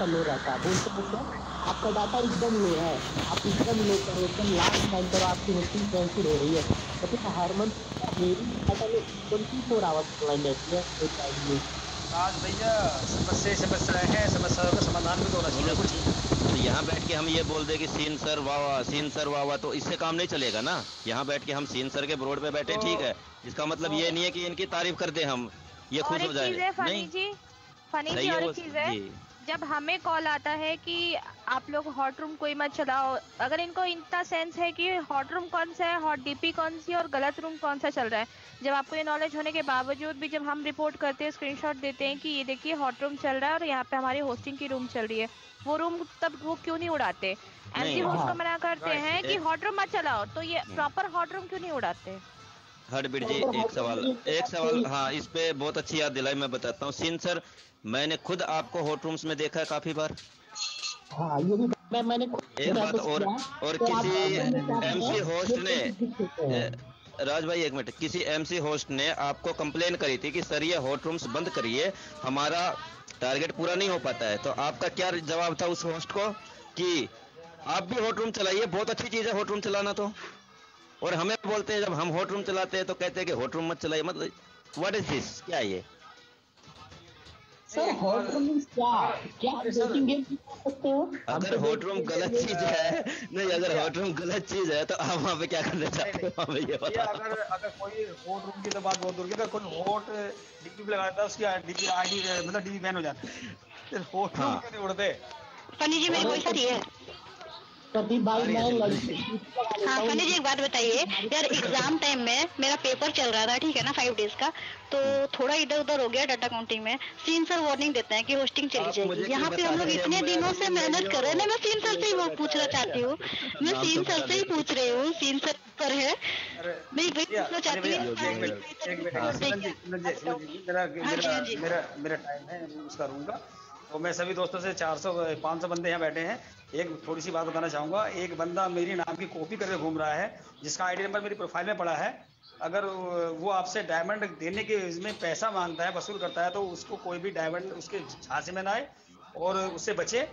लो रहता है, बोलते बोलते आपका डाटा एकदम लो है, आप एकदम लो करो, एकदम लास्ट टाइम करो, आपकी होस्टिंग कैंसिल हो रही है। तो फिर हर मंथ मेरी डाटा लो 24 आवर्स ऑनलाइन रहती है, कोई टाइम नहीं। राज भैया, समस्याएं हैं, समस्याओं का समाधान भी तो होना चाहिए और ना कुछ। तो यहाँ बैठ के हम ये बोल दे कि सीन सर वाह वाह, सीन सर वाह वाह, तो इससे काम नहीं चलेगा ना। यहाँ बैठ के हम सीन सर के ब्रोड पे बैठे, तो ठीक है, इसका मतलब तो ये नहीं है कि इनकी तारीफ कर दे हम, ये और खुश हो एक चीज जाए, है नहीं। फनी जी सही है और वो एक चीज है, जी। जब हमें कॉल आता है कि आप लोग हॉट रूम कोई मत चलाओ, अगर इनको इतना सेंस है कि हॉट रूम कौन सा है, हॉट डीपी कौन सी है और गलत रूम कौन सा चल रहा है, जब आपको ये नॉलेज होने के बावजूद भी जब हम रिपोर्ट करते हैं, स्क्रीनशॉट देते हैं कि ये देखिए हॉट रूम चल रहा है और यहाँ पे हमारी होस्टिंग की रूम चल रही है, वो रूम तब वो क्यों नहीं उड़ाते? एमसी नहीं होस्ट हाँ को मना करते राइट। हैं कि एक हॉट रूम मत चलाओ, तो ये हम्म, प्रॉपर हॉट रूम क्यों नहीं उड़ाते? हरबीर जी, प्रॉपर एक हॉट रूम सवाल, नहीं एक सवाल, होता। हाँ, इस पे बहुत अच्छी याद दिलाई, मैं बताता हूँ सीन सर, मैंने खुद आपको हॉट रूम्स में देखा है काफी बार। हाँ, ये भी मैंने खुद एक बात मैसेज किया है, और तो आप किसी हॉट में क्या करते एमसी हैं, होस्ट ये ने दिख देते हैं। राज भाई एक मिनट, किसी एमसी होस्ट ने आपको कंप्लेन करी थी कि सर ये हॉट रूम्स बंद करिए, हमारा टारगेट पूरा नहीं हो पाता है, तो आपका क्या जवाब था उस होस्ट को कि आप भी हॉट रूम चलाइए, बहुत अच्छी चीज है हॉट रूम चलाना, तो और हमें बोलते हैं जब हम हॉट रूम चलाते हैं तो कहते हैं कि हॉट रूम मत चलाइए, मतलब व्हाट इज दिस, क्या है ये? सर एक बार हॉट रूम मीन्स क्या? क्या आप अरे सर, डेटिंग गेम खेल सकते हो? हम अगर तो हॉट रूम डेटिंग गलत चीज है, नहीं, अगर भैया, हॉट रूम गलत चीज है तो आप वहां पे क्या करना नहीं चाहते नहीं हो, वहां पे ये भैया, बताओ। अगर अगर कोई वोट रूम की तो बात बहुत दूर की, अगर कोई वोट डीपी पे लगाता है, उसकी डीपी आईडी मतलब डीपी बैन हो जाती है, फिर वोट रूम हाँ, क्यों नहीं उड़ते? फनी जी मेरी अरे वॉइस आ रही है? प्रदीप भाई, आ रही है मैं सिंपल लड़की जी। ड्यूटी लगा हाँ लेता हूँ, फनी जी लेकिन एक बात बताइए, यार एग्जाम टाइम में मेरा पेपर चल रहा था, ठीक है ना, 5 डेज का, तो थोड़ा इधर उधर हो गया डाटा काउंटिंग में, सीन सर वार्निंग देते हैं कि होस्टिंग चली आप जाएगी, मुझे क्यों यहाँ पे बता हम लोग रहे हैं, इतने मैं दिनों से भी मेहनत कर रहे हैं ना, मैं सीन सर से ही वो पूछना चाहती हूँ, मैं नाम तो सीन मेरा सर से ही ले पूछ रही हूँ, सीन सर है, अरे मैं वही भैया, पूछना अरे चाहती भैया, हूँ। योगी एक मिनट, एक मिनट, एक हाँ मिनट, ठीक सिमरन जी, है, सिमरन जी, आप सिमरन बताओ। जी, मेरा हाँ जी मेरा हाँ जी। मेरा मेरा टाइम है उसका रूम का। तो मैं सभी दोस्तों से 400 500 बंदे यहाँ बैठे हैं। एक थोड़ी सी बात बताना चाहूंगा। एक बंदा मेरी नाम की कॉपी करके घूम रहा है, जिसका आईडी नंबर मेरी प्रोफाइल में पड़ा है। अगर वो आपसे डायमंड देने के इसमें पैसा मांगता है, वसूल करता है, तो उसको कोई भी डायमंड उसके झांसे में ना आए और उससे बचे।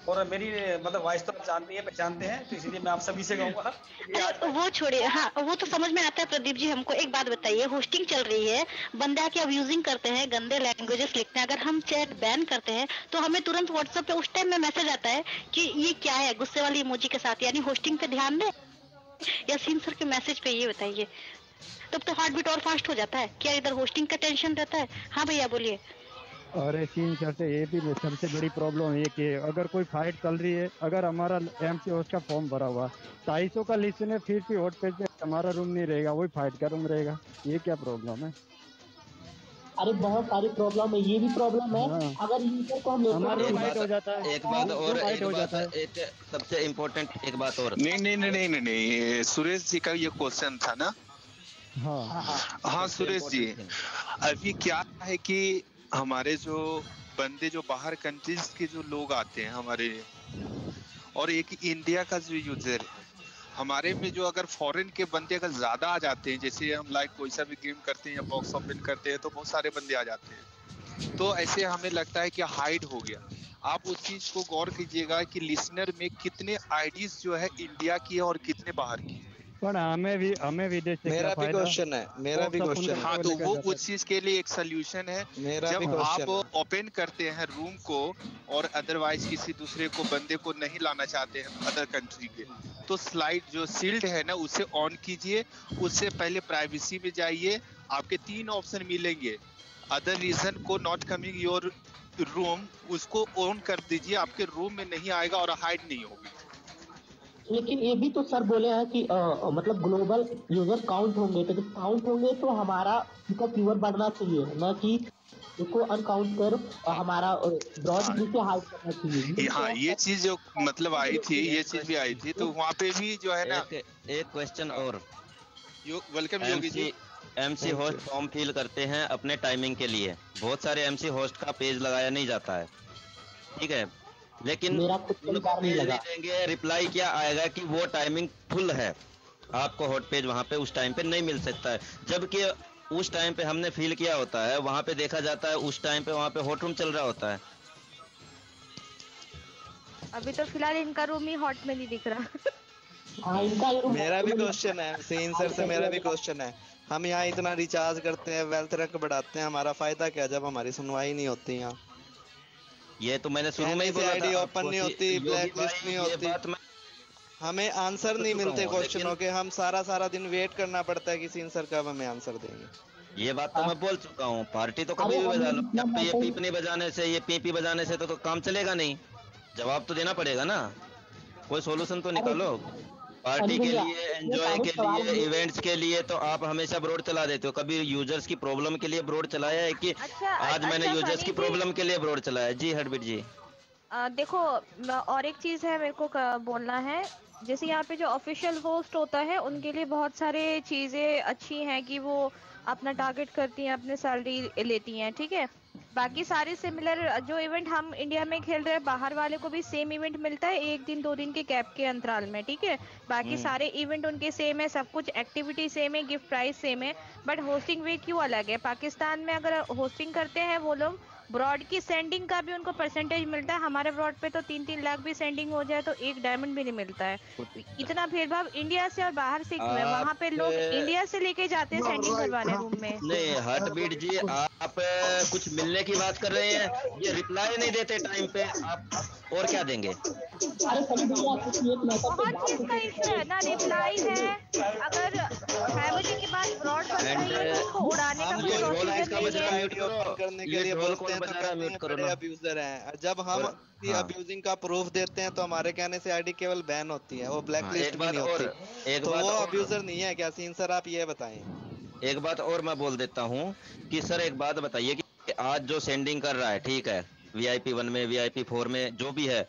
और मेरी मतलब वॉइस तो आप जानते हैं, पहचानते हैं, तो इसलिए मैं आप सभी से कहूंगा कि आज अरे वो छोड़िए, हाँ वो तो समझ में आता है प्रदीप जी, हमको एक बात बताइए, होस्टिंग चल रही है, बंदे आके अब्यूजिंग करते हैं, गंदे लैंग्वेजेस लिखते हैं, अगर हम चैट बैन करते हैं तो हमें तुरंत व्हाट्सएप पे उस टाइम में मैसेज आता है कि ये क्या है, गुस्से वाली इमोजी के साथ, यानी होस्टिंग पे ध्यान दे या सीन सर के मैसेज पे, ये बताइए। तब तो हार्ट बीट और फास्ट हो जाता है, क्या इधर होस्टिंग का टेंशन रहता है? हाँ भैया बोलिए। अरे सीन सर से ये भी सबसे बड़ी प्रॉब्लम है कि अगर कोई फाइट चल रही है, अगर हमारा एमसी होस्ट का फॉर्म भरा हुआ 250 का लिस्ट है, फिर भी हॉट पेज पे हमारा रूम नहीं रहेगा, वही फाइट का रूम रहेगा, ये क्या प्रॉब्लम है? अरे बहुत सारी प्रॉब्लम है, ये भी प्रॉब्लम है। हाँ, अगर यूजर को हम हमारा नेटवर्क रूम एक में फाइट बात, हो जाता है, एक बात रूम और, फाइट एक हो बात, जाता है। एक सबसे इम्पोर्टेंट एक बात और, नहीं नहीं नहीं नहीं नहीं नहीं, ये सुरेश जी का ये क्वेश्चन था ना। हाँ हाँ हाँ हाँ सबसे सुरेश जी, इम्पोर्टेंट थिंग, अभी क्या है कि हमारे जो बंदे जो बाहर कंट्रीज के जो लोग आते हैं हमारे, और एक इंडिया का जो यूजर है हमारे में, जो अगर फॉरेन के बंदे अगर ज्यादा आ जाते हैं, जैसे हम लाइक कोई सा भी गेम करते हैं या बॉक्स ओपन करते हैं तो बहुत सारे बंदे आ जाते हैं, तो ऐसे हमें लगता है कि हाइड हो गया। आप उस चीज को गौर कीजिएगा कि लिसनर में कितने आईडीज जो है इंडिया की है और कितने बाहर की है। पर हमें विदेश से क्या मेरा भी फायदा? क्वेश्चन है, मेरा भी सब क्वेश्चन उनका है, हाँ वो तो लेकर वो जाता उस चीज के लिए एक सोल्यूशन है। मेरा भी जब आप क्वेश्चन है। ओपन करते हैं रूम को और अदरवाइज किसी दूसरे को बंदे को नहीं लाना चाहते हैं अदर कंट्री के, तो स्लाइड जो सील्ड है ना उसे ऑन कीजिए, उससे पहले प्राइवेसी में जाइए, आपके 3 ऑप्शन मिलेंगे। अदर रीजन को नॉट कमिंग योर रूम, उसको ऑन कर दीजिए, आपके रूम में नहीं आएगा और हाइड नहीं होगी। लेकिन ये भी तो सर बोले हैं कि मतलब ग्लोबल यूजर काउंट होंगे, तो जब काउंट होंगे तो हमारा उनका व्यूअर बढ़ना चाहिए, ना कि उसको अनकाउंट कर हमारा ब्रॉड हाँ से हाइड करना चाहिए। ये तो हाँ, ये चीज जो मतलब आई थी, ये एक चीज भी आई थी, तो क्वेश्चन, वहां पे भी जो है ना। एक एक क्वेश्चन और, welcome Yogi ji. MC MC thank host you. Form fill करते हैं अपने टाइमिंग के लिए, बहुत सारे एमसी होस्ट का पेज लगाया नहीं जाता है, ठीक है, लेकिन मेरा खुद कई उनको बार नहीं पेज लगा। नहीं देंगे, रिप्लाई क्या आएगा कि वो टाइमिंग फुल है, आपको हॉट पेज वहां पे उस टाइम पे नहीं मिल सकता है, जबकि उस टाइम पे हमने फिल किया होता है, वहां पे देखा जाता है उस टाइम पे वहां पे हॉट रूम चल रहा होता है। अभी तो फिलहाल इनका रूम ही हॉट में नहीं दिख रहा। हाँ, इनका ये रूम मेरा भी क्वेश्चन है सीन सर से, मेरा भी क्वेश्चन है। हम यहाँ इतना रिचार्ज करते हैं, वेल्थ रैंक बढ़ाते हैं, हमारा फायदा क्या जब हमारी सुनवाई नहीं होती यहाँ? ये तो मैंने शुरू में ही बोला आईडी था ओपन नहीं होती, ब्लैक लिस्ट नहीं होती, हमें आंसर नहीं मिलते क्वेश्चनों के। हम सारा दिन वेट करना पड़ता है कि सीन सर कब हमें आंसर देंगे। ये बात तो मैं बोल चुका हूँ, पार्टी तो कभी भी बजा लो, जब ये पीपनी बजाने से, ये पीपी बजाने से तो काम चलेगा नहीं। जवाब तो देना पड़ेगा ना, कोई सॉल्यूशन तो निकालो। पार्टी के लिए, एंजॉय के लिए, इवेंट्स के लिए तो आप हमेशा ब्रॉड चला देते हो। कभी यूजर्स की प्रॉब्लम के लिए ब्रॉड चलाया है कि आज मैंने यूजर्स की प्रॉब्लम के लिए ब्रॉड चलाया? जी हरबीट जी। देखो, और एक चीज है मेरे को बोलना है, जैसे यहाँ पे जो ऑफिशियल होस्ट होता है उनके लिए बहुत सारे चीजें अच्छी हैं कि वो अपना टारगेट करती हैं, अपने सैलरी लेती हैं, ठीक है। बाकी सारे सिमिलर जो इवेंट हम इंडिया में खेल रहे हैं, बाहर वाले को भी सेम इवेंट मिलता है 1 दिन 2 दिन के गैप के अंतराल में, ठीक है। बाकी सारे इवेंट उनके सेम है, सब कुछ एक्टिविटी सेम है, गिफ्ट प्राइस सेम है, बट होस्टिंग वे क्यों अलग है? पाकिस्तान में अगर होस्टिंग करते हैं वो लोग, ब्रॉड की सेंडिंग का भी उनको परसेंटेज मिलता है। हमारे ब्रॉड पे तो 3-3 लाख भी सेंडिंग हो जाए तो 1 डायमंड भी नहीं मिलता है। इतना भेदभाव इंडिया से और बाहर से क्यों है? वहाँ पे लोग इंडिया से लेके जाते हैं सेंडिंग करवाने रूम में। नहीं हर्टबीट जी, आप कुछ मिलने की बात कर रहे हैं, ये रिप्लाई नहीं देते टाइम पे, आप और क्या देंगे? बहुत चीज का इशू है ना, रिप्लाई है, अगर फैमिली के बाद ब्रॉड बन रही है तो उसको उड़ाने का कोई बड़े अब्यूजर हैं। जब हम अब्यूजिंग का प्रूफ देते हैं तो हमारे कहने से आईडी केवल बैन होती है, वो ब्लैक लिस्ट भी नहीं होती। तो वो अब्यूजर नहीं है क्या सीन सर? आप ये बताएं। एक बात और मैं बोल देता हूँ कि सर एक बात बताइए कि आज जो सेंडिंग कर रहा है, ठीक है, VIP 1 में, VIP 4 में जो भी है,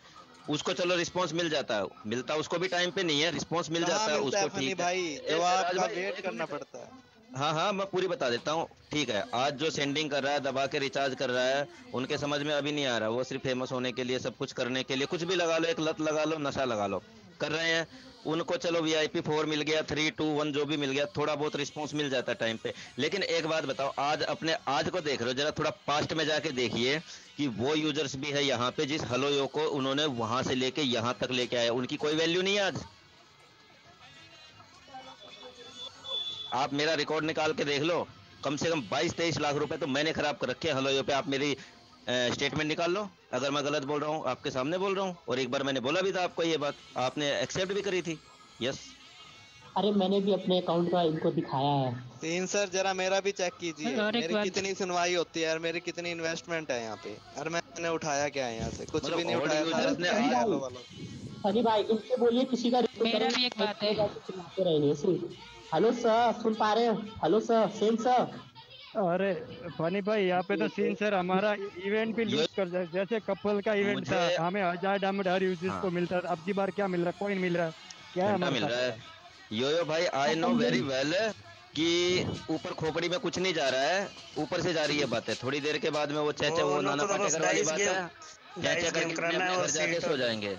उसको चलो रिस्पांस मिल जाता है, मिलता उसको भी टाइम पे नहीं है, रिस्पांस मिल जाता है उसको, ठीक भाई जवाब का वेट करना पड़ता है। हाँ मैं पूरी बता देता हूँ, ठीक है। आज जो सेंडिंग कर रहा है, दबा के रिचार्ज कर रहा है, उनके समझ में अभी नहीं आ रहा, वो सिर्फ फेमस होने के लिए, सब कुछ करने के लिए, कुछ भी लगा लो, एक लत लगा लो, नशा लगा लो, कर रहे हैं। उनको चलो VIP 4 मिल गया, 3, 2, 1 जो भी मिल गया, थोड़ा बहुत रिस्पांस मिल जाता है टाइम पे। लेकिन एक बात बताओ, आज अपने आज को देख रहे हो, जरा थोड़ा पास्ट में जाके देखिए कि वो यूजर्स भी है यहाँ पे जिस हेलो यो को उन्होंने वहां से लेके यहाँ तक लेके आया, उनकी कोई वैल्यू नहीं है आज। आप मेरा रिकॉर्ड निकाल के देख लो, कम से कम 22-23 लाख रुपए तो मैंने खराब कर रखे हैं हेलो यो पे। आप मेरी स्टेटमेंट निकाल लो, अगर मैं गलत बोल रहा हूँ, आपके सामने बोल रहा हूँ। और एक बार मैंने बोला भी था आपको ये बात, आपने एक्सेप्ट भी करी थी। यस, अरे मैंने भी अपने अकाउंट का इनको दिखाया है। सीन सर जरा मेरा भी चेक कीजिए, मेरी कितनी सुनवाई होती है और मेरी कितनी इन्वेस्टमेंट है यहाँ पे, और मैंने उठाया क्या है यहाँ से? कुछ भी नहीं उठाया। अरे भाई इनसे बोलिए किसी का मेरा भी एक बात है। हेलो सर, सुन पा रहे हैं? Hello sir, Sen sir. अरे फनी भाई, यहाँ पे तो सीन सर हमारा इवेंट भी लूज कर जाए। जैसे कपल का इवेंट था, हमें 1000 डायमंड हर यूजर्स को मिलता था, अब की बार क्या मिल रहा है? कोइन मिल रहा है, क्या मिल रहा है? यो भाई, आई नो वेरी वेल कि ऊपर खोपड़ी में कुछ नहीं जा रहा है, ऊपर से जा रही है बातें। थोड़ी देर के बाद में वो चेचे वो नाना पाटेकर वाली बात है, चेचे करके घर जाके सो जाएंगे।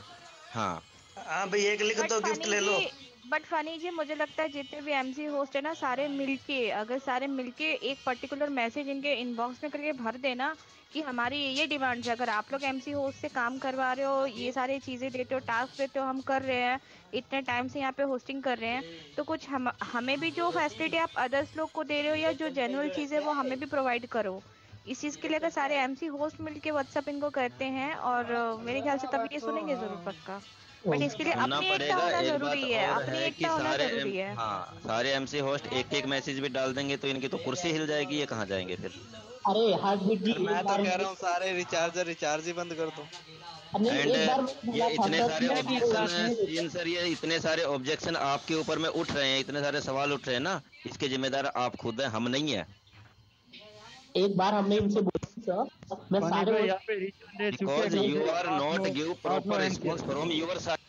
हाँ भाई, एक लिख तो गिफ्ट ले लो। बट फनी जी, मुझे लगता है जितने भी MC होस्ट है ना, सारे मिलके, अगर सारे मिलके एक पर्टिकुलर मैसेज इनके इनबॉक्स में करके भर देना कि हमारी ये डिमांड है, अगर आप लोग MC होस्ट से काम करवा रहे हो, ये सारी चीज़ें देते हो, टास्क देते हो, हम कर रहे हैं, इतने टाइम से यहाँ पे होस्टिंग कर रहे हैं, तो कुछ हमें भी जो फैसिलिटी आप अदर्स लोग को दे रहे हो या जो जेन्युइन चीज़ है वो हमें भी प्रोवाइड करो। इस चीज़ के लिए अगर सारे MC होस्ट मिलके व्हाट्सएप इनको करते हैं, और मेरे ख्याल से तब ये सुनेंगे जरूर पक्का। बट इसके लिए अपनी एकता होना जरूरी है, अपनी एकता होना जरूरी है। हाँ, सारे MC होस्ट एक मैसेज भी डाल देंगे तो इनकी तो कुर्सी हिल जाएगी, ये कहाँ जाएंगे फिर? अरे हार्टबीट जी, मैं तो कह रहा हूँ सारे रिचार्ज ही बंद कर दो। एंड ये इतने सारे ऑब्जेक्शन सर, ये इतने सारे ऑब्जेक्शन आपके ऊपर में उठ रहे हैं, इतने सारे सवाल उठ रहे हैं ना, इसके जिम्मेदार आप खुद हैं, हम नहीं है। एक बार हमने इनसे बोला सर, मैं सारे because you are not give proper response from your side।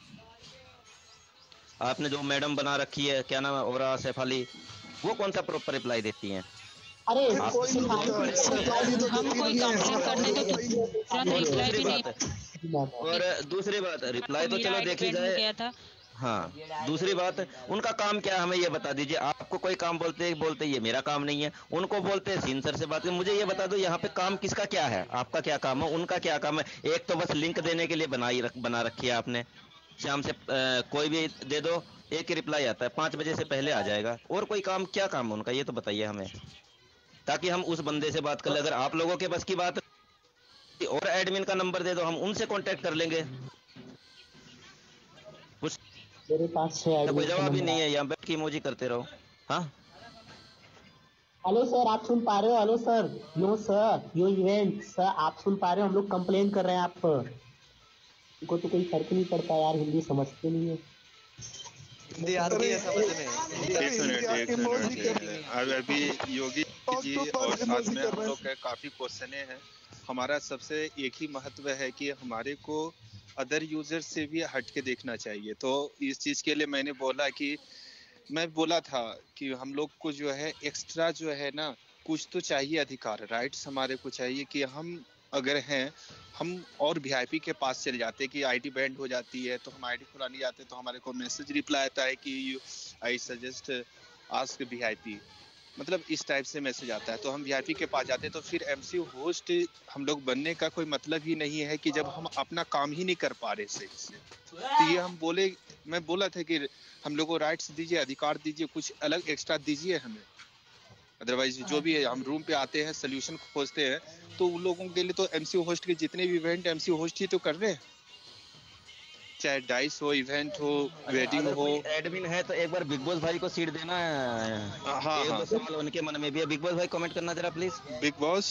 आपने जो मैडम बना रखी है, क्या नाम है, औरा सैफ अली, वो कौन सा प्रॉपर रिप्लाई देती हैं? अरे हम कोई कंप्लेंट करने के तुरंत रिप्लाई भी नहीं। और दूसरी बात, रिप्लाई तो चलो देखी जाए, हाँ, दूसरी बात, उनका काम क्या है हमें ये बता दीजिए। आपको कोई काम बोलते ये मेरा काम नहीं है, उनको बोलते हैं सीन सर से बात करें। मुझे ये बता दो यहाँ पे काम किसका क्या है, आपका क्या काम है, उनका क्या काम है। एक तो बस लिंक देने के लिए बना रखी है आपने। शाम से कोई भी दे दो, एक ही रिप्लाई आता है, 5 बजे से पहले आ जाएगा। और कोई काम, क्या काम है उनका, ये तो बताइए हमें, ताकि हम उस बंदे से बात कर ले। अगर आप लोगों के बस की बात, और एडमिन का नंबर दे दो, हम उनसे कांटेक्ट कर लेंगे। कुछ मेरे पास कोई जवाब ही नहीं है, यहाँ बैठ के इमोजी करते रहो। हाँ, हेलो सर, आप सुन पा रहे हो? हेलो सर, नो सर, यो इवेंट सर, आप सुन पा रहे हो? हम लोग कंप्लेन कर रहे हैं आप पर। उनको तो कोई फर्क नहीं पड़ता यार, हिंदी समझते नहीं है। हिंदी आती है समझने। एक मिनट, अभी योगी जी और साथ में हम लोग के काफी क्वेश्चन हैं। हमारा सबसे एक ही महत्व है कि हमारे को अदर यूजर से भी हट के देखना चाहिए। तो इस चीज के लिए मैं बोला था कि हम लोग को जो है एक्स्ट्रा जो है ना, कुछ तो चाहिए अधिकार, राइट्स हमारे को चाहिए कि हम अगर हैं, हम और वीआईपी के पास चले जाते कि आईडी बैंड हो जाती है तो हम आईडी खुलाने जाते तो हमारे को मैसेज रिप्लाई आता है कि आई सजेस्ट आस्क वीआईपी, मतलब इस टाइप से मैसेज आता है। तो हम वीआईपी के पास जाते हैं, तो फिर एमसी होस्ट हम लोग बनने का कोई मतलब ही नहीं है कि जब हम अपना काम ही नहीं कर पा रहे सही से। तो ये मैं बोला था कि हम लोग को राइट्स दीजिए, अधिकार दीजिए, कुछ अलग एक्स्ट्रा दीजिए हमें। अदरवाइज जो भी है, हम रूम पे आते हैं, सोल्यूशन खोजते हैं, तो उन लोगों के लिए तो एमसी होस्ट के जितने भी इवेंट एमसी होस्ट ही तो कर रहे हैं, चाहे डाइस हो, इवेंट हो, वेडिंग हो। एडमिन है तो एक बार बिग बॉस भाई को सीट देना। हाँ, एक सवाल उनके मन में भी है। बिग बॉस भाई कमेंट करना जरा प्लीज। बिग बॉस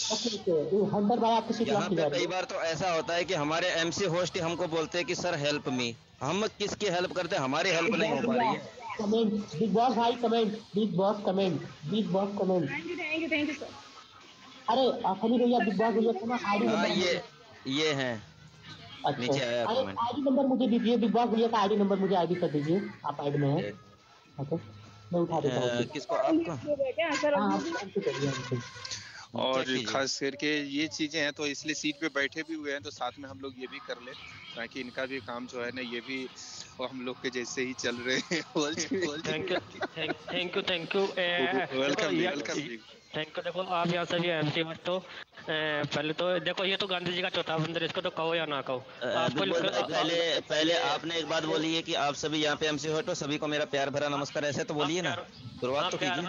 यहाँ पे कई बार तो ऐसा होता है कि हमारे एमसी होस्ट ही हमको बोलते हैं कि सर हेल्प मी। हम किसकी हेल्प करते हैं, हमारी हेल्प नहीं हो पा रही है। कमेंट बिग बॉस भाई, comment big boss, comment big boss, comment. Thank you sir. अरे फनी भैया, बिग बॉस भैया ना आईडी नंबर ये है। अच्छा, नीचे आया कमेंट। आईडी नंबर मुझे दीजिए, बिग बॉस भैया का आईडी नंबर मुझे आईडी कर दीजिए, आप आईडी में है। ओके, मैं उठा देता हूँ। किसको, आपको? और खास करके ये चीजें हैं तो इसलिए सीट पे बैठे भी हुए हैं, तो साथ में हम लोग ये भी कर ले ताकि इनका भी काम जो है ना, ये भी हम लोग के जैसे ही चल रहे हैं। Thank you welcome. Thank you. देखो आप यहाँ सभी एमसी मत तो पहले तो देखो, ये तो गांधी जी का चौथा बंदर, इसको तो कहो या ना कहो। पहले आपने एक बात बोली है कि आप सभी यहाँ पे एमसी हो, तो सभी को मेरा प्यार भरा नमस्कार, ऐसे तो बोलिए ना, शुरुआत तो कीजिए।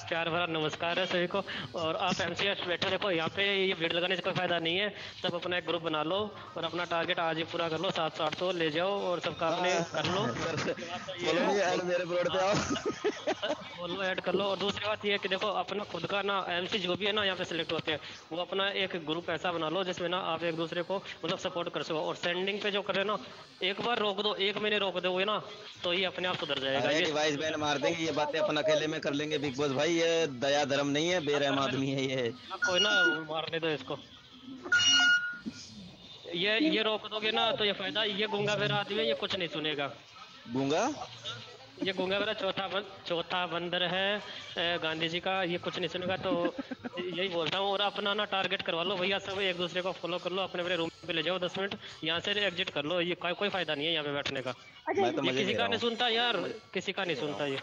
प्यार भरा नमस्कार है सभी को। और आप एमसी बैठे, देखो यहाँ पे ये भीड़ लगाने से कोई फायदा नहीं है। सब अपना एक ग्रुप बना लो और अपना टारगेट आज ही पूरा कर लो, 700-800 ले जाओ और सबका अपने कर लो। मेरे बोर्ड पे आओ, बोलो ऐड कर लो। और दूसरी बात ये कि देखो अपना खुद का ना एमसी जो भी है ना यहाँ पे सिलेक्ट होते हैं, वो अपना एक ग्रुप ऐसा बना लो जिसमें ना आप एक दूसरे को मतलब सपोर्ट कर सको। और सेंडिंग पे जो करे ना, एक बार रोक दो, 1 महीने रोक दोगे ना, तो ये अपने आप सुधर जाएगा। ये डिवाइस बैन मार देंगे, ये बातें अपन अकेले में कर लेंगे बिग बॉस भाई। ये दया धर्म नहीं है, बेरहम आदमी है ये। कोई ना मारने दो इसको। ये रोक दोगे ना तो ये फायदा। ये गूंगा बेरा आदमी है, ये कुछ नहीं सुनेगा। गूंगा, ये गूंगा बेरा चौथा बंदर है गांधी जी का, ये कुछ नहीं सुनेगा। तो यही बोलता हूँ। और अपना ना टारगेट करवा लो भैया, सब एक दूसरे को फॉलो कर लो, अपने अपने रूम पे ले जाओ, 10 मिनट यहाँ से एग्जिट कर लो। ये कोई फायदा नहीं है यहाँ पे बैठने का। किसी का नहीं सुनता यार, किसी का नहीं सुनता। ये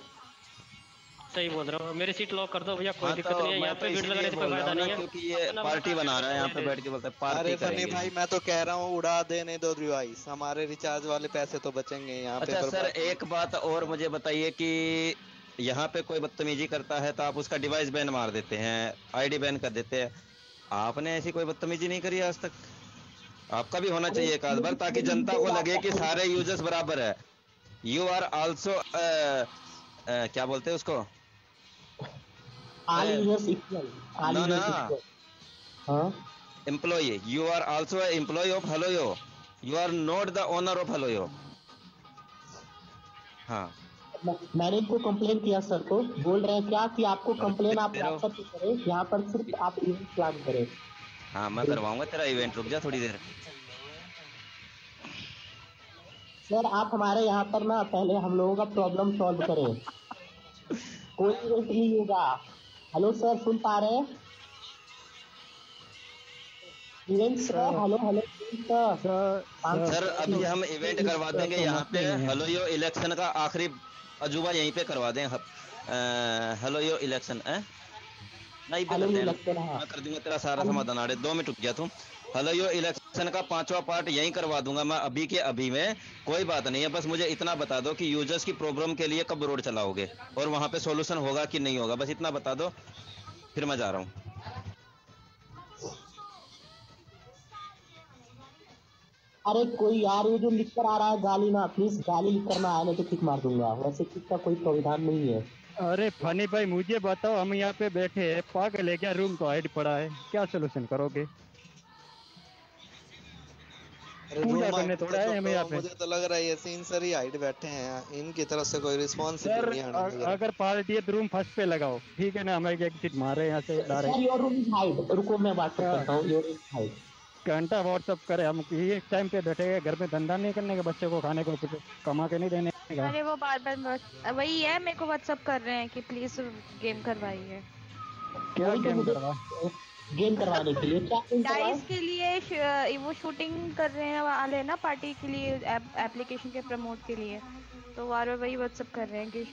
सही बोल रहा हूँ। मेरी सीट लॉक कर दो भैया, कोई दिक्कत नहीं है। यहाँ पे भीड़ लगाने से कोई फायदा नहीं है, क्योंकि ये पार्टी बना रहा है यहाँ पे बैठ के, बोलता है पार्टी करेंगे। भाई मैं तो कह रहा हूँ उड़ा देने दो डिवाइस, हमारे रिचार्ज वाले पैसे तो बचेंगे यहाँ पे। अच्छा सर, एक बात और मुझे बताइए कि यहाँ पे कोई बदतमीजी करता है तो आप उसका डिवाइस बैन मार देते हैं, आईडी बैन कर देते हैं। आपने ऐसी कोई बदतमीजी नहीं करी आज तक? आपका भी होना चाहिए एक आध बार, ताकि जनता को लगे कि सारे यूजर्स बराबर है। यू आर ऑल्सो क्या बोलते हैं उसको, employ. You are also employ of हेलोयो, you are not the owner of हेलोयो। हाँ, मैंने इनको कंप्लेन किया सर को, बोल रहे हैं क्या कि आपको कंप्लेन आप व्हाट्सएप पे करें, यहाँ पर सिर्फ आप इवेंट प्लान करें। हाँ, मैं करवाऊंगा तेरा इवेंट, रुक जा थोड़ी देर। सर आप हमारे यहाँ पर ना पहले हम लोगों का प्रॉब्लम सॉल्व करें, कोई इवेंट नहीं होगा। हेलो सर, सुन पा रहे हैं? हेलो हेलो सर अभी हम इवेंट करवा देंगे यहाँ पे। हेलो यो इलेक्शन का आखिरी अजूबा यहीं पे करवा दें। हेलो यो इलेक्शन नहीं पे करते हैं। मैं कर दूंगा तेरा सारा समाधान। आड़े 2 मिनट रुक गया तू। हेलो यो इलेक्शन का 5वां पार्ट यहीं करवा दूंगा मैं अभी के अभी में। कोई बात नहीं है, बस मुझे इतना बता दो कि यूजर्स की प्रॉब्लम के लिए कब रोड चलाओगे और वहां पे सॉल्यूशन होगा कि नहीं होगा, बस इतना बता दो, फिर मैं जा रहा हूँ। अरे कोई यार ये जो लिख कर आ रहा है गाली ना, प्लीज गाली लिख कर ना आने तो किक मार दूंगा। वैसे किक का कोई प्रावधान नहीं है। अरे फनी भाई मुझे बताओ, हम यहाँ पे बैठे हैं, पागल है क्या? रूम तो हाइड पड़ा है, क्या सोल्यूशन करोगे? पूजा करने थोड़ा है हमें यहाँ पे। मुझे तो लग रहा है ये सीन सर ही हाइड बैठे हैं, इनकी तरफ से कोई रिस्पॉन्स नहीं है। अगर पार्टी है तो रूम फर्स्ट पे लगाओ, ठीक है ना? हमें एग्जिट मारे यहाँ से डायरेक्ट। रुको मैं बात करता हूँ। घंटा व्हाट्सअप करे, हम ये टाइम पे बैठे हैं, घर में धंधा नहीं करने का, बच्चे को खाने को कुछ कमा के नहीं देने का। अरे वो बार वही है, मेरे को व्हाट्सअप कर रहे हैं कि प्लीज गेम करवाइए। क्या गेम करवा? गेम करवाने के लिए क्या? डाइस के लिए वो शूटिंग कर रहे हैं वाले ना, पार्टी के लिए, एप्लीकेशन के प्रमोट के लिए, तो बार वही व्हाट्सअप कर रहे हैं कि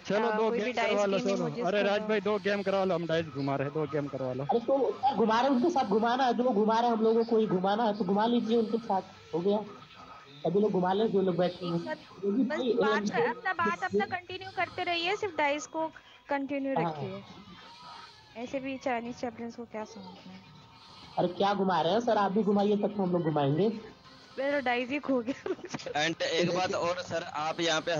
चलो 2 गेम करवा लो। चलो अरे राज भाई 2 गेम करवा लो, हम डाइस घुमा रहे हैं, 2 गेम करवा लो। अरे तो घुमा रहे उनके साथ, घुमाना है जो घुमा रहे हम लोगों को ही घुमाना है तो घुमा लीजिए उनके साथ, हो गया। सभी लोग घुमा ले जो लोग बैठे हैं। अपना कंटिन्यू करते रहिए, सिर्फ डाइस को कंटिन्यू रखिए। ऐसे भी चाइनीज चैंपियंस को क्या समझना है। अरे क्या घुमा रहे हैं सर, आप भी घुमाइए तब तो हम लोग घुमाएंगे। मेरा डाइस ही खो गया। एंड एक बात और सर, आप यहाँ पे